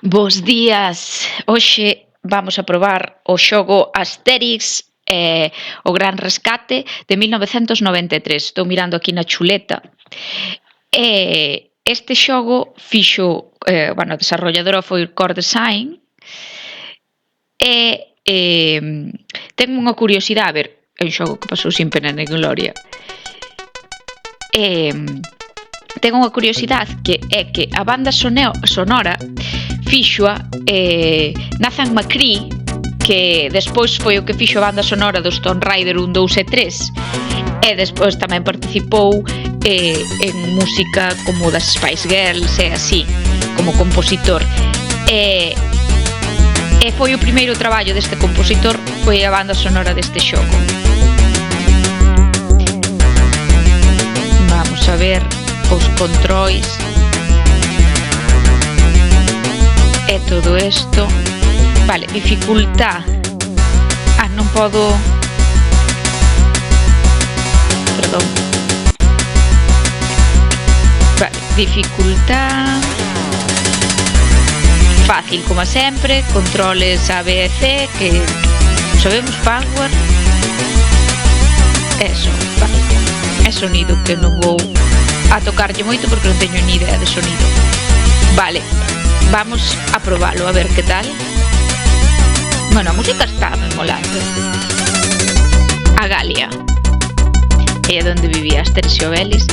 Bos días, hoxe vamos a probar o xogo Asterix o Gran Rescate de 1993. Estou mirando aquí na chuleta. Este xogo fixo, a desarrolladora foi Core Design e ten unha curiosidade, a ver, é un xogo que pasou sin pena nin gloria. Ten unha curiosidade que é que a banda sonora fixoa Nathan McCree, que despois foi o que fixo a banda sonora dos Tomb Raider 1, 2 e 3, e despois tamén participou en música como das Spice Girls e así, como compositor. E foi o primeiro traballo deste compositor, foi a banda sonora deste xogo. Vamos a ver os controis e todo isto. Vale, dificultad. Non podo. Perdón. Vale, dificultad. Fácil como sempre, controles A, B e C, que sabemos, power. Eso, vale. É sonido que non vou a tocarlle moito porque non teño ni idea de sonido. Vale, vamos a probalo, a ver que tal. Bueno, a música está me molando. A Galia. É onde vivía Asterix e Obelix.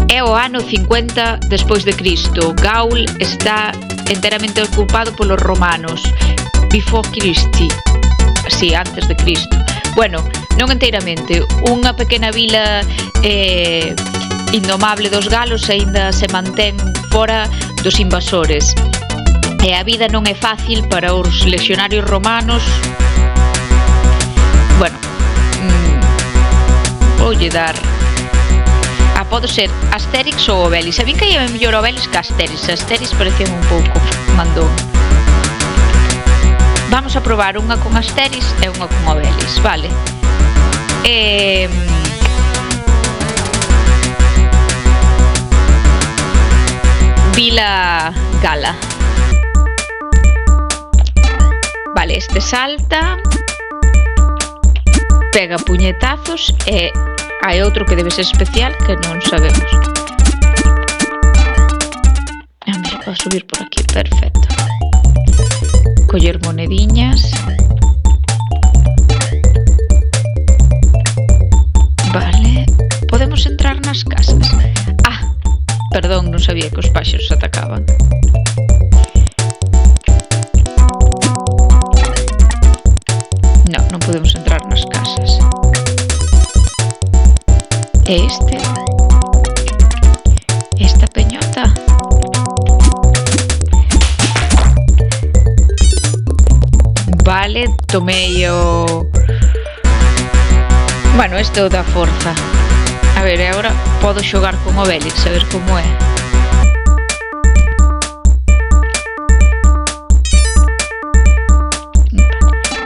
É o ano 50 despois de Cristo. Gaul está enteramente ocupado polos romanos. Before Christi. Sí, antes de Cristo. Bueno, non enteiramente. Unha pequena vila indomable dos galos aínda se mantén fora dos invasores. E a vida non é fácil para os lexionarios romanos. Bueno, voulle dar. Pode ser Asterix ou Obelix. A mí que é mellor Obelix que Asterix. Asterix parecía un pouco mandón. Vamos a probar unha con Asterix e unha con Obelix, vale? Vila Gala. Vale, este salta, pega puñetazos e hai outro que debe ser especial que non sabemos. Mira, podo subir por aquí, perfecto. Coller monediñas. Vale, podemos entrar nas casas. Perdón, non sabía que os páxaros atacaban. Non podemos entrar nas casas. E esta peñota. Vale, tomei o... Bueno, este é o da forza. A ver, e agora podo xogar con Obelix, a ver como é.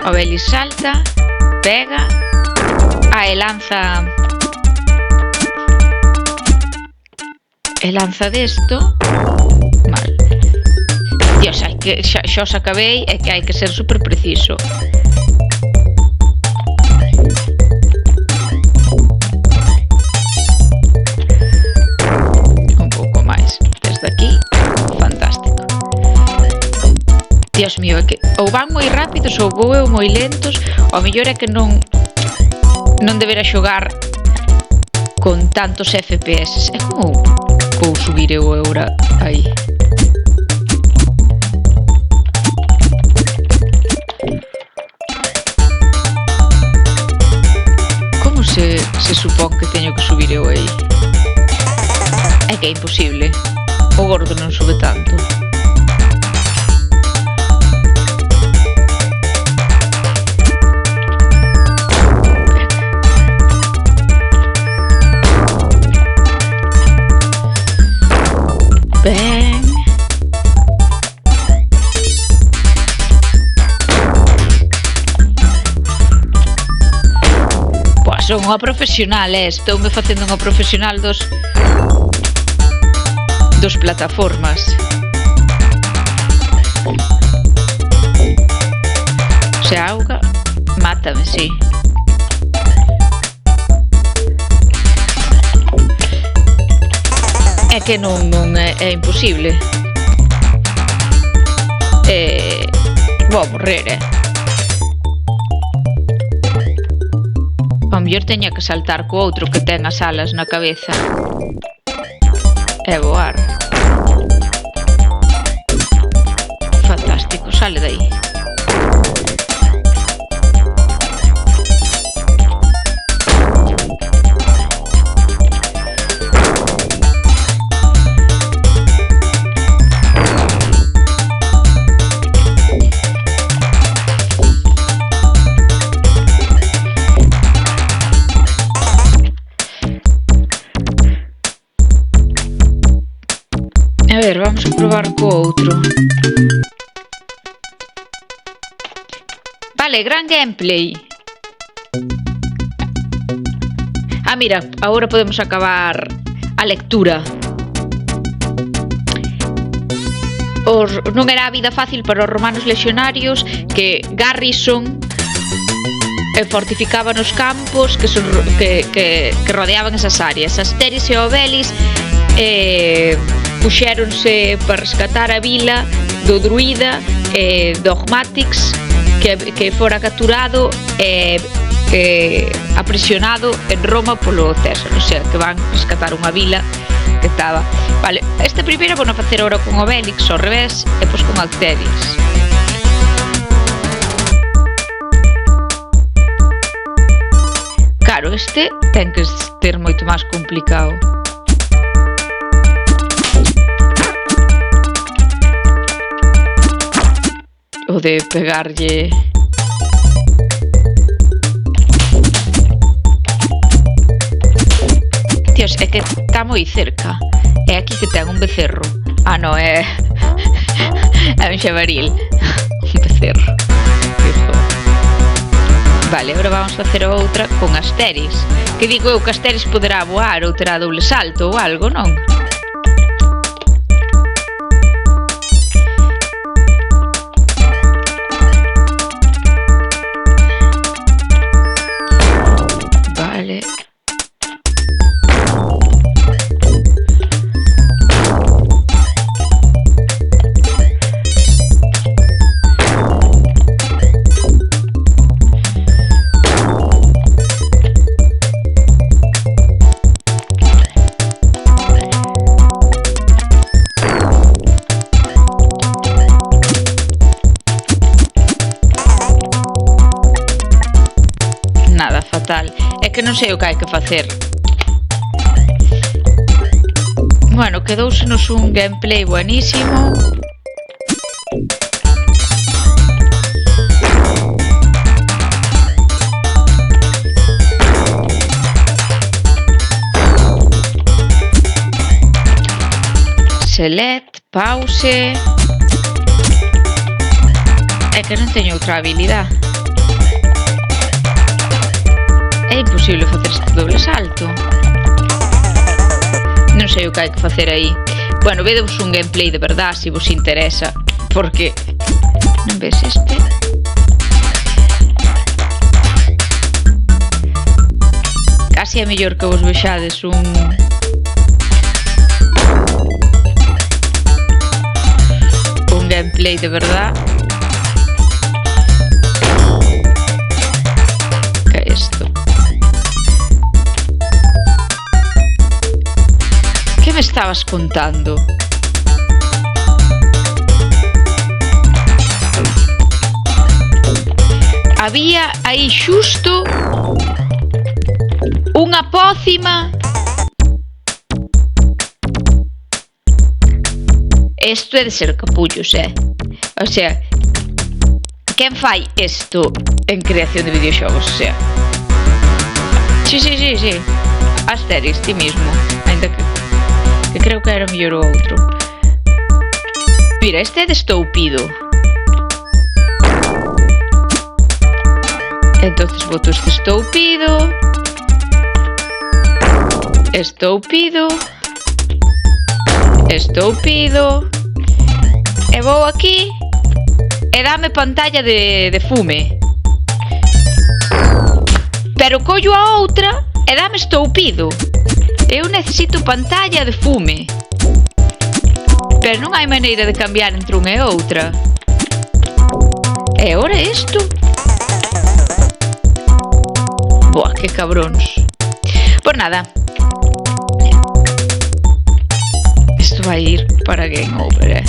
Obelix salta, pega, e lanza... E lanza desto. Mal. Dios, hai que... xa os acabei, é que hai que ser super preciso. Dios mío, é que ou van moi rápidos ou vou eu moi lentos. O mellor é que non debera xogar con tantos FPS. É como vou subir eu agora aí. Como se supón que teño que subir eu aí? É que é imposible. O gordo non sube tanto. Ben. Pois son unha profesional, estoume facendo unha profesional dos plataformas. O sea, auga mátame, sí. É que non é imposible. Vou morrer, Ao mellor teña que saltar co outro que ten as alas na cabeza e voar. Fantástico, sale de aí. A ver, vamos a probar co outro. Vale, gran gameplay. Ah, mira, agora podemos acabar a lectura. Non era a vida fácil para os romanos lexionarios que Garrison fortificaban os campos que rodeaban esas áreas. Asteris e Obelix puxéronse para rescatar a vila do druida Dogmatix que fora capturado e aprisionado en Roma polo César, o sea, que van rescatar unha vila que estaba. Vale, este primeiro vou a facer agora con Obelix ao revés e pois con Asteris. Claro, este ten que ter moito máis complicado. O de pegarlle. Dios, é que está moi cerca. É aquí que ten un becerro. Ah, no, é un xabaril. Un becerro. Vale, agora vamos facer outra con Asteris. Que digo eu que Asteris poderá voar ou terá doble salto ou algo, non? Vale. Nada, fatal. É que non sei o que hai que facer. Bueno, quedousenos un gameplay buenísimo. Select, pause. É que non teño outra habilidade. É imposible facer este doble salto. Non sei o que hai que facer aí. Bueno, vedemos un gameplay de verdade se vos interesa. Porque non ves este? Casi é mellor que vos vexades un gameplay de verdade. Que é isto? Que me estabas contando? Había aí xusto unha pócima. Isto é de ser capullos, O sea, quen fai isto en creación de videoxogos? O sea, sí. Asteris, ti mismo. Ainda que creo que era mellor o outro. Mira, este é de estoupido. Entonces boto este estoupido. Estoupido. Estoupido. E vou aquí e dame pantalla de fume. Pero collo a outra e dame estoupido. Eu necesito pantalla de fume. Pero non hai maneira de cambiar entre unha e outra. E ora isto? Buah, que cabróns. Por nada. Isto vai ir para game over,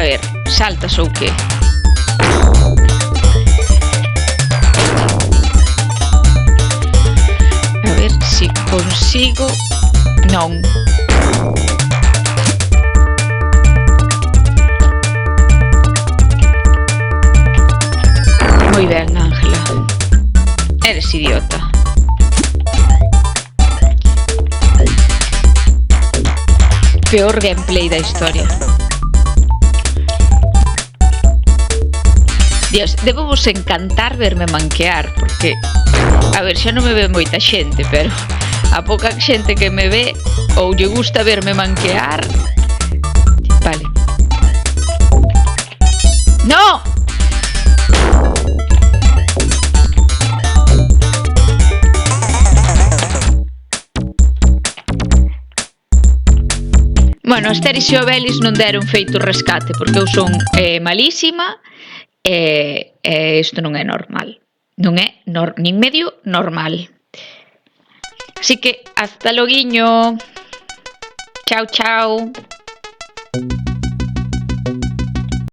A ver, saltas ou que? A ver se consigo... Non. Moi ben, Ángela. Eres idiota. Peor gameplay da historia. Dios, debo vos encantar verme manquear, porque, a ver, xa non me ve moita xente, pero a pouca xente que me ve ou lle gusta verme manquear. Vale. ¡No! Bueno, Asterix e Obelix non deron feito rescate, porque eu son malísima. Isto non é normal. Non é nin medio normal. Así que hasta loguiño. Chao, chao.